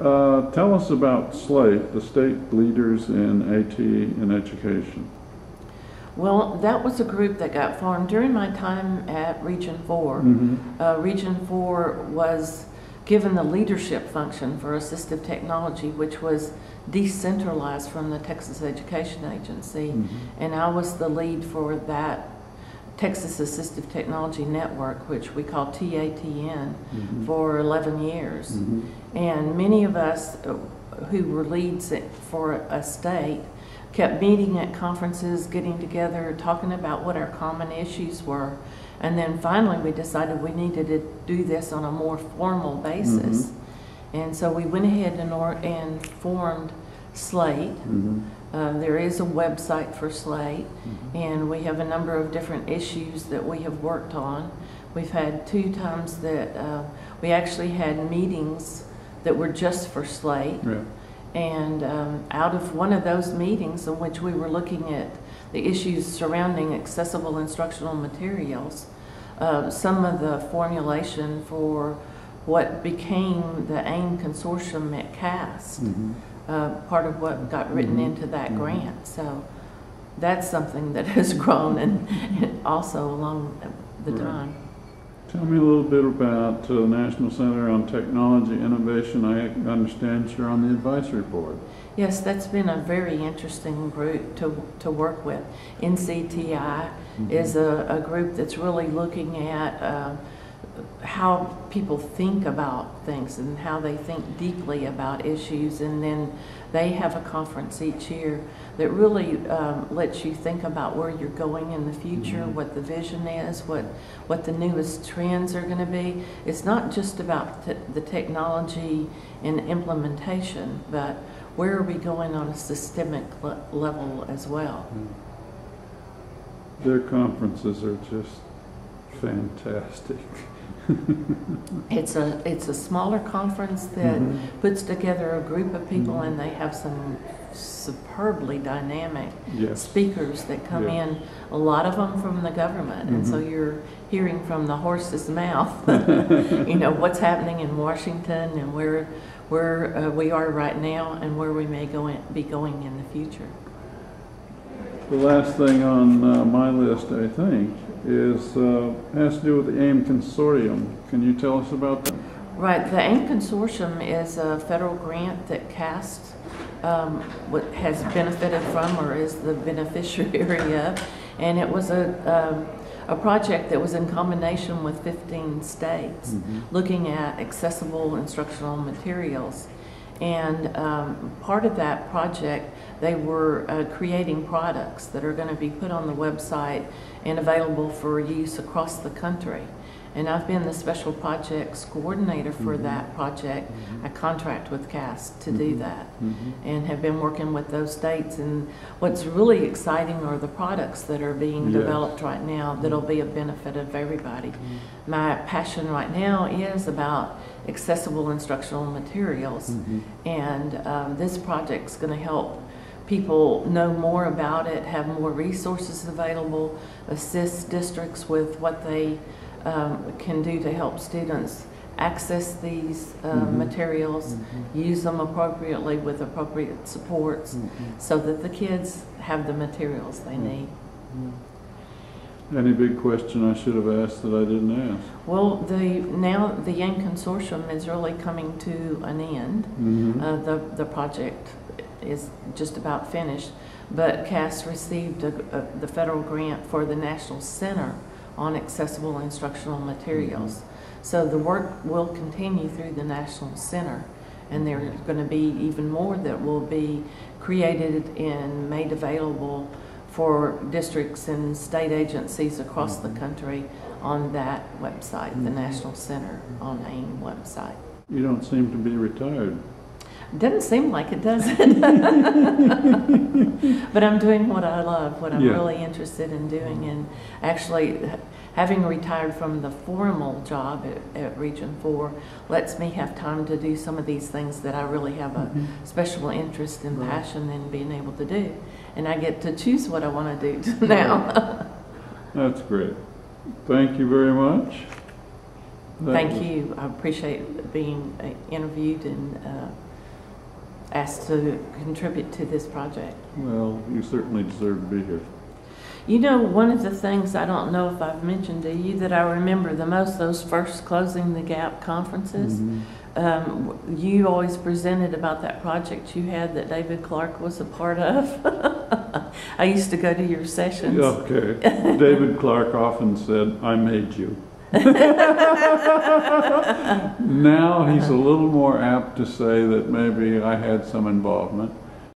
Tell us about SLATE, the State Leaders in AT in Education. Well, that was a group that got formed during my time at Region 4. Region 4 was given the leadership function for assistive technology, which was decentralized from the Texas Education Agency. And I was the lead for that Texas Assistive Technology Network, which we call TATN, for 11 years. And many of us who were leads for a state kept meeting at conferences, getting together, talking about what our common issues were. And then finally we decided we needed to do this on a more formal basis. And so we went ahead and formed SLATE. There is a website for SLATE, and we have a number of different issues that we have worked on. We've had 2 times that we actually had meetings that were just for SLATE. And out of one of those meetings in which we were looking at the issues surrounding accessible instructional materials, some of the formulation for what became the AIM consortium at CAST, part of what got written into that grant. So that's something that has grown and also along the time. Tell me a little bit about the National Center on Technology Innovation. I understand you're on the advisory board. Yes, that's been a very interesting group to work with. NCTI is a group that's really looking at how people think about things and how they think deeply about issues, and then they have a conference each year that really lets you think about where you're going in the future, what the vision is, what the newest trends are going to be. It's not just about the technology and implementation, but where are we going on a systemic level as well. Their conferences are just fantastic. It's a smaller conference that puts together a group of people, and they have some superbly dynamic speakers that come in, a lot of them from the government, and so you're hearing from the horse's mouth, you know, what's happening in Washington and where we are right now and where we may be going in the future. The last thing on my list, I think, has to do with the AIM Consortium. Can you tell us about that? Right. The AIM Consortium is a federal grant that CAST has benefited from, or is the beneficiary of, and it was a project that was in combination with 15 states looking at accessible instructional materials. And part of that project, they were creating products that are going to be put on the website and available for use across the country. And I've been the special projects coordinator for that project. I contract with CAST to do that, and have been working with those states. And what's really exciting are the products that are being developed right now that'll be a benefit of everybody. My passion right now is about accessible instructional materials, and this project's going to help people know more about it, have more resources available, assist districts with what they can do to help students access these materials, use them appropriately with appropriate supports, so that the kids have the materials they need. Any big question I should have asked that I didn't ask? Well, now the AIM Consortium is really coming to an end. The project is just about finished, but CAST received the federal grant for the National Center on Accessible Instructional Materials. So the work will continue through the National Center, and there's going to be even more that will be created and made available for districts and state agencies across the country on that website, the National Center on AIM website. You don't seem to be retired. Doesn't seem like it, does it? But I'm doing what I love, what I'm really interested in doing, and actually having retired from the formal job at Region 4 lets me have time to do some of these things that I really have a special interest and passion in being able to do. And I get to choose what I want to do now. That's great. Thank you very much. Thank you. I appreciate being interviewed and asked to contribute to this project. Well, you certainly deserve to be here. You know, one of the things, I don't know if I've mentioned to you, that I remember the most, those first Closing the Gap conferences. You always presented about that project you had that David Clark was a part of. I used to go to your sessions. Okay. David Clark often said, "I made you." Now he's a little more apt to say that maybe I had some involvement.